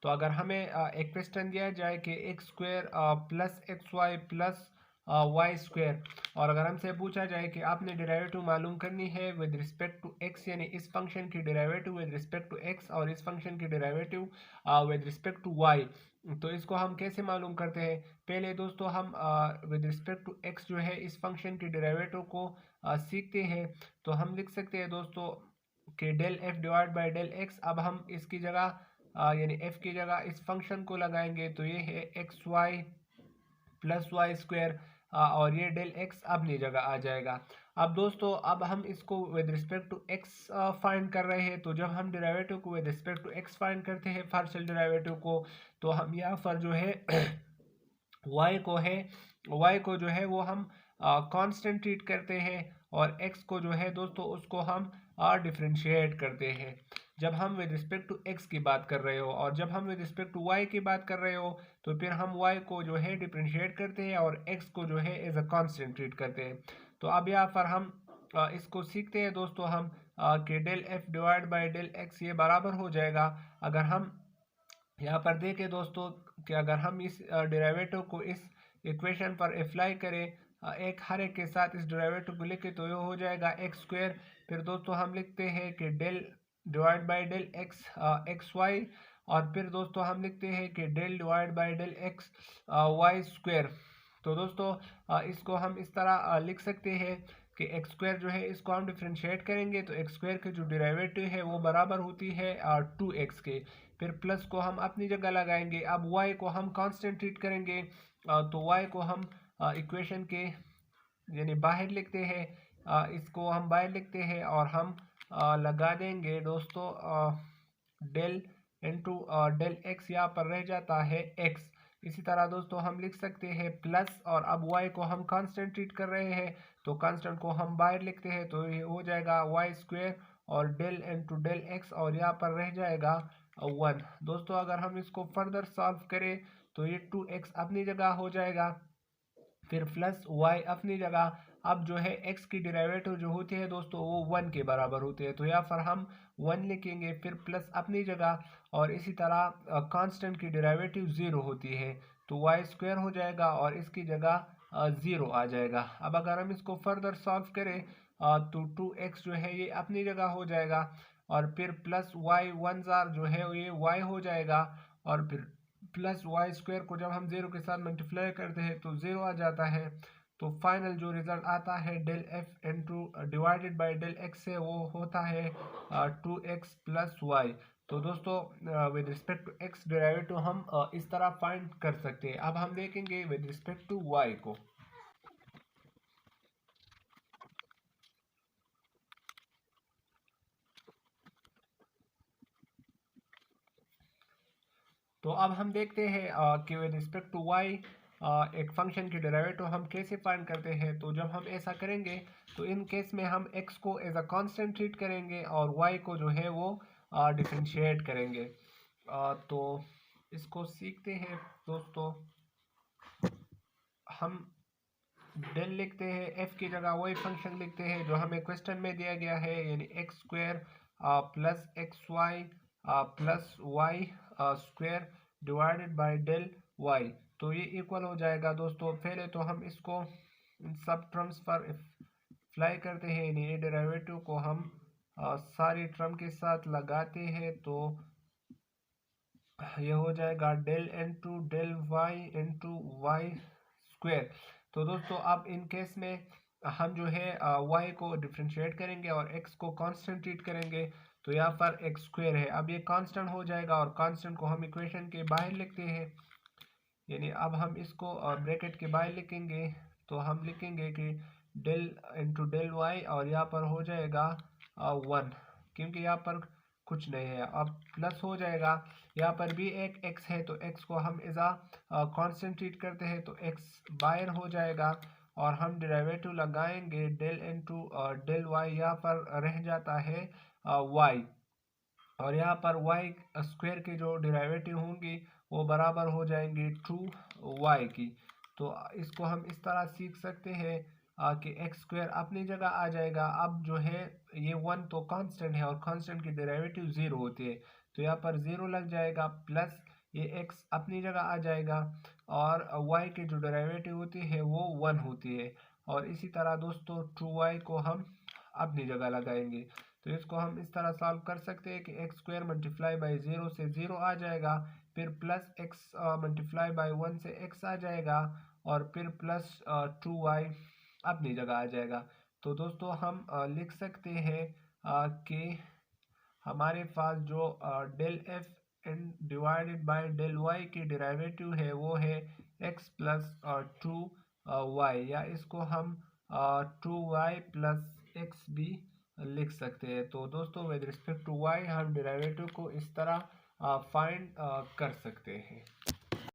तो अगर हमें एक क्वेश्चन दिया जाए कि x square plus x y plus y square, और अगर हमसे पूछा जाए कि आपने डेरिवेटिव मालूम करनी है विद रिस्पेक्ट टू एक्स, यानी इस फंक्शन की derivative with respect to x और इस फंक्शन की derivative with respect to y, तो इसको हम कैसे मालूम करते हैं? पहले दोस्तों हम विद रिस्पेक्ट टू एक्स जो है इस फंक्शन की डेरिवेटिव को सीखते हैं। तो हम लिख सकते हैं दोस्तों कि del f divide by del x. अब हम इसकी जगह यानी एफ की जगह इस फंक्शन को लगाएंगे, तो ये है x y plus y square, और ये डेल एक्स अपनी जगह आ जाएगा। अब दोस्तों अब हम इसको with respect to x find कर रहे हैं, तो जब हम डेरिवेटिव को with respect to x find करते हैं पार्शियल डेरिवेटिव को, तो हम यहाँ पर जो है y को जो है वो हम कांस्टेंट ट्रीट करते हैं, और x को जो है दोस्तों उसको हम डिफरेंशिएट करते हैं जब हम विद रिस्पेक्ट टू x की बात कर रहे हो, और जब हम विद रिस्पेक्ट टू y की बात कर रहे हो तो फिर हम y को जो है डिफरेंशिएट करते हैं और x को जो है एज अ कांस्टेंट ट्रीट करते हैं। तो अब यहाँ पर हम इसको सीखते हैं दोस्तों हम कि del f divide by del x ये बराबर हो जाएगा। अगर हम यहाँ पर देखें दोस्तों कि अगर हम इस डेरिवेटिव को इस इक्वेशन पर अप्लाई करें एक हर एक के साथ इस डेरिवेटिव को लिखे, तो ये हो जाएगा एक्स स्क्वायर। फिर दोस्तों हम लिखते हैं कि del divide by del x x y, और फिर दोस्तों हम लिखते हैं कि del divide by del x y square. तो दोस्तों इसको हम इस तरह लिख सकते हैं कि एक्स स्क्वायर जो है इसको हम डिफ्रेंशिएट करेंगे, तो एक्स स्क्वायर की जो डेरिवेटिव है वो बराबर होती है 2x के। फिर प्लस को हम अपनी जगह लगाएंगे। अब y को हम कांस्टेंट ट्रीट करेंगे, तो y को हम इक्वेशन के यानी बाहर लिखते हैं, इसको हम बाहर लिखते हैं और हम लगा देंगे दोस्तों डेल इंटू डेल एक्स, यहाँ पर रह जाता है x। इसी तरह दोस्तों हम लिख सकते हैं प्लस, और अब y को हम कांस्टेंट ट्रीट कर रहे हैं तो कांस्टेंट को हम बाहर लिखते हैं, तो ये हो जाएगा वाई स्क्वायर और डेल इंटू डेल एक्स, और यहाँ पर रह जाएगा 1। दोस्तों अगर हम इसको फर्दर सॉल्व करें तो ये 2x अपनी जगह हो जाएगा, फिर प्लस y अपनी जगह। अब जो है x की डेरिवेटिव जो होती है दोस्तों वो 1 के बराबर होती है, तो यहाँ पर हम 1 लिखेंगे, फिर प्लस अपनी जगह, और इसी तरह कांस्टेंट की डेरिवेटिव 0 होती है, तो वाई स्क्वायर हो जाएगा और इसकी जगह 0 आ जाएगा। अब अगर हम इसको फर्दर सॉल्व करें तो 2x जो है ये अपनी जगह हो जाएगा, और फिर प्लस वाई 1 जो है ये y हो जाएगा, और फिर प्लस वाई स्क्वायर को जब हम 0 के साथ मल्टीप्लाई करते हैं तो 0 आ जाता है। तो फाइनल जो रिजल्ट आता है del f into divided by del x से वो होता है 2x प्लस वाई। तो दोस्तों with respect to x derivative हम इस तरह फाइंड कर सकते हैं। अब हम देखेंगे विद रिस्पेक्ट टू वाई को। तो अब हम देखते हैं कि विद रिस्पेक्ट टू वाई एक फंक्शन की डेरिवेटिव हम कैसे फाइंड करते हैं। तो जब हम ऐसा करेंगे तो इन केस में हम x को एज अ कांस्टेंट ट्रीट करेंगे और y को जो है वो डिफरेंशिएट करेंगे। तो इसको सीखते हैं दोस्तों। हम डेल लिखते हैं, f की जगह वही फंक्शन लिखते हैं जो हमें क्वेश्चन में दिया गया है, यानी x square plus x y plus y square divided by del y. तो ये इक्वल हो जाएगा दोस्तों। पहले तो हम इसको सब टर्म्स पर अप्लाई करते हैं, यानी ये डेरिवेटिव को हम सारी टर्म के साथ लगाते हैं, तो ये हो जाएगा del into del y into y square. तो दोस्तों अब इन केस में हम जो है y को डिफ्रेंशिएट करेंगे और x को कांस्टेंट ट्रीट करेंगे, तो यहाँ पर x स्क्वायर है, अब ये कांस्टेंट हो जाएगा और कांस्टेंट को हम इक्वेशन के बाहर लिखते हैं, यानी अब हम इसको ब्रैकेट के बाहर लिखेंगे, तो हम लिखेंगे कि डेल इंटू डेल वाई, और यहाँ पर हो जाएगा 1, क्योंकि यहाँ पर कुछ नहीं है। अब प्लस हो जाएगा, यहाँ पर भी एक x है तो x को हम एज आ कांस्टेंट ट्रीट करते हैं, तो x बाहर हो जाएगा और हम डेरिवेटिव लगाएंगे डेल इंटू डेल वाई, यहाँ पर रह जाता है y, और यहाँ पर y स्क्वायर की जो डेरिवेटिव होंगी वो बराबर हो जाएंगे 2y की। तो इसको हम इस तरह सीख सकते हैं कि एक्स स्क्वायर अपनी जगह आ जाएगा। अब जो है ये 1 तो कांस्टेंट है और कांस्टेंट की डेरिवेटिव 0 होती है, तो यहाँ पर 0 लग जाएगा, प्लस ये x अपनी जगह आ जाएगा और y की जो डेरिवेटिव होती है वो 1 होती है। और इसी तरह दोस्तों 2y को हम अपनी जगह लगाएंगे। तो इसको हम इस तरह सॉल्व कर सकते हैं कि एक्स स्क्वायर मल्टीप्लाई बाई 0 से 0 आ जाएगा, फिर प्लस एक्स मल्टीप्लाई बाई 1 से x आ जाएगा और फिर प्लस 2y अपनी जगह आ जाएगा। तो दोस्तों हम लिख सकते हैं कि हमारे पास जो del f in divided by del y की डेरिवेटिव है वो है एक्स प्लस 2y, या इसको हम 2y प्लस एक्स भी लिख सकते हैं। तो दोस्तों विद रिस्पेक्ट टू y हम डेरिवेटिव को इस तरह फाइंड कर सकते हैं।